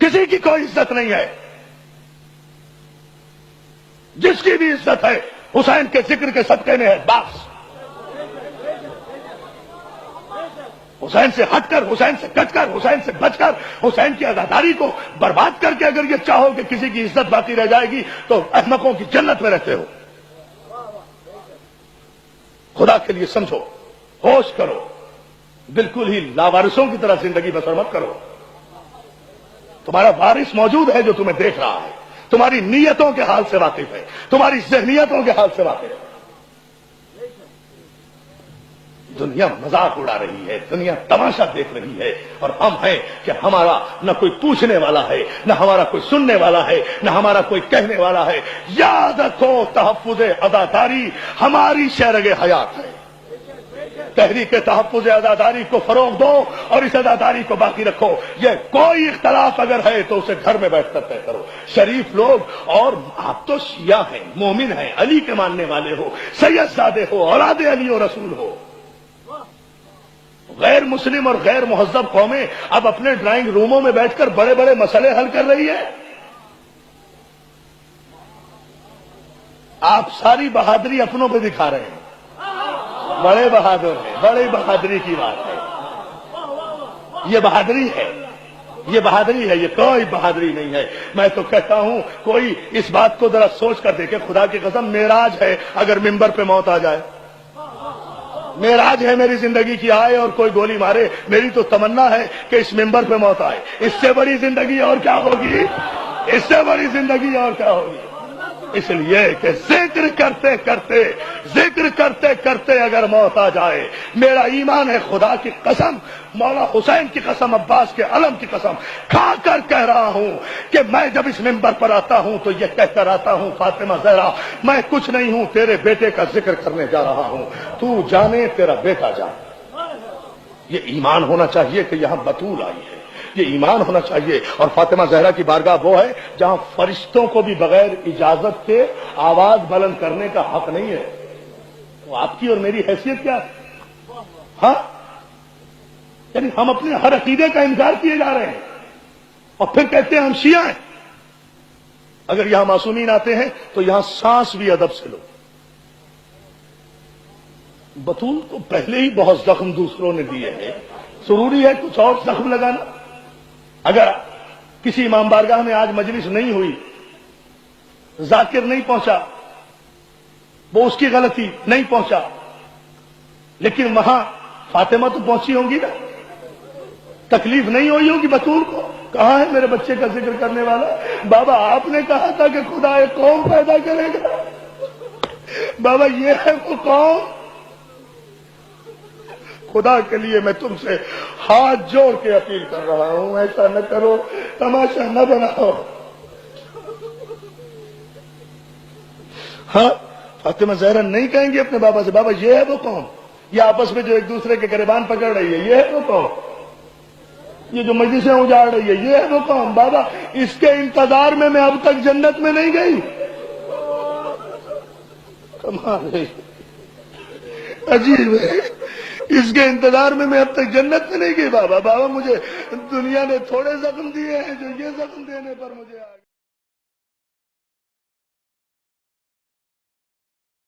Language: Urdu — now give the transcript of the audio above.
کسی کی کوئی عزت نہیں ہے. جس کی بھی عزت ہے حسین کے ذکر کے صدقے میں ہے. بس حسین سے ہٹ کر، حسین سے کٹ کر، حسین سے بچ کر، حسین کی عزاداری کو برباد کر کے اگر یہ چاہو کہ کسی کی عزت باقی رہ جائے گی تو احمقوں کی جنت میں رہتے ہو. خدا کے لیے سمجھو، ہوش کرو، بالکل ہی لاوارثوں کی طرح زندگی بسر مت کرو. تمہارا وارث موجود ہے جو تمہیں دیکھ رہا ہے، تمہاری نیتوں کے حال سے واقف ہے، تمہاری ذہنیتوں کے حال سے واقف ہے. دنیا مذاق اڑا رہی ہے، دنیا تماشا دیکھ رہی ہے، اور ہم ہیں کہ ہمارا نہ کوئی پوچھنے والا ہے، نہ ہمارا کوئی سننے والا ہے، نہ ہمارا کوئی کہنے والا ہے. یاد رکھو، تحفظ عزاداری ہماری شرگ حیات ہے. تحریک تحفظ عزاداری کو فروغ دو اور اس عزاداری کو باقی رکھو. یہ کوئی اختلاف اگر ہے تو اسے گھر میں بیٹھ کر طے کرو. شریف لوگ، اور آپ تو شیعہ ہیں، مومن ہیں، علی کے ماننے والے ہو، سید زادے ہو، اولاد علی و رسول ہو. غیر مسلم اور غیر مہذب قومیں اب اپنے ڈرائنگ روموں میں بیٹھ کر بڑے بڑے مسئلے حل کر رہی ہے. آپ ساری بہادری اپنوں پہ دکھا رہے ہیں. بڑے بہادر ہیں، بڑی بہادری کی بات ہے. یہ بہادری ہے، یہ بہادری ہے، یہ کوئی بہادری نہیں ہے. میں تو کہتا ہوں کوئی اس بات کو ذرا سوچ کر دیکھے. خدا کی قسم معراج ہے اگر ممبر پہ موت آ جائے. معراج ہے میری زندگی کی، آئے اور کوئی گولی مارے. میری تو تمنا ہے کہ اس ممبر پہ موت آئے. اس سے بڑی زندگی اور کیا ہوگی؟ اس سے بڑی زندگی اور کیا ہوگی؟ اس لیے کہ ذکر کرتے کرتے اگر موت آ جائے، میرا ایمان ہے خدا کی قسم، مولا حسین کی قسم، عباس کے علم کی قسم کھا کر کہہ رہا ہوں کہ میں جب اس منبر پر آتا ہوں تو یہ کہہ کر آتا ہوں، فاطمہ زہرا میں کچھ نہیں ہوں، تیرے بیٹے کا ذکر کرنے جا رہا ہوں. تو جانے تیرا بیٹا جانے. یہ ایمان ہونا چاہیے کہ یہاں بطول آئی ہے، یہ ایمان ہونا چاہیے. اور فاطمہ زہرا کی بارگاہ وہ ہے جہاں فرشتوں کو بھی بغیر اجازت کے آواز بلند کرنے کا حق نہیں ہے. تو آپ کی اور میری حیثیت کیا ہے؟ ہاں، یعنی ہم اپنے ہر عقیدے کا انکار کیے جا رہے ہیں اور پھر کہتے ہیں ہم شیعہ ہیں. اگر یہاں معصومین آتے ہیں تو یہاں سانس بھی ادب سے لو. بطول کو پہلے ہی بہت زخم دوسروں نے دیے ہیں، ضروری ہے کچھ اور زخم لگانا؟ اگر کسی امام بارگاہ میں آج مجلس نہیں ہوئی، ذاکر نہیں پہنچا، وہ اس کی غلطی، نہیں پہنچا، لیکن وہاں فاطمہ تو پہنچی ہوں گی نا، تکلیف نہیں ہوئی ہوگی بطول کو. کہاں ہے میرے بچے کا ذکر کرنے والا؟ بابا آپ نے کہا تھا کہ خدا ایک قوم پیدا کرے گا. بابا یہ ہے وہ قوم. خدا کے لیے میں تم سے ہاتھ جوڑ کے اپیل کر رہا ہوں، ایسا نہ کرو، تماشا نہ بناؤ. ہاں، فاطمہ زہرا نہیں کہیں گے اپنے بابا سے بابا یہ ہے وہ قوم. یہ آپس میں جو ایک دوسرے کے گریبان پکڑ رہی ہے، یہ ہے وہ قوم. یہ جو مجلسیں اجاڑ رہی ہے، یہ ہے وہ قوم. بابا اس کے انتظار میں اب تک جنت میں نہیں گئی. کمال ہے، عجیب ہے، اس کے انتظار میں اب تک جنت میں نہیں گئی. بابا مجھے دنیا نے تھوڑے زخم دیے ہیں جو یہ زخم دینے پر مجھے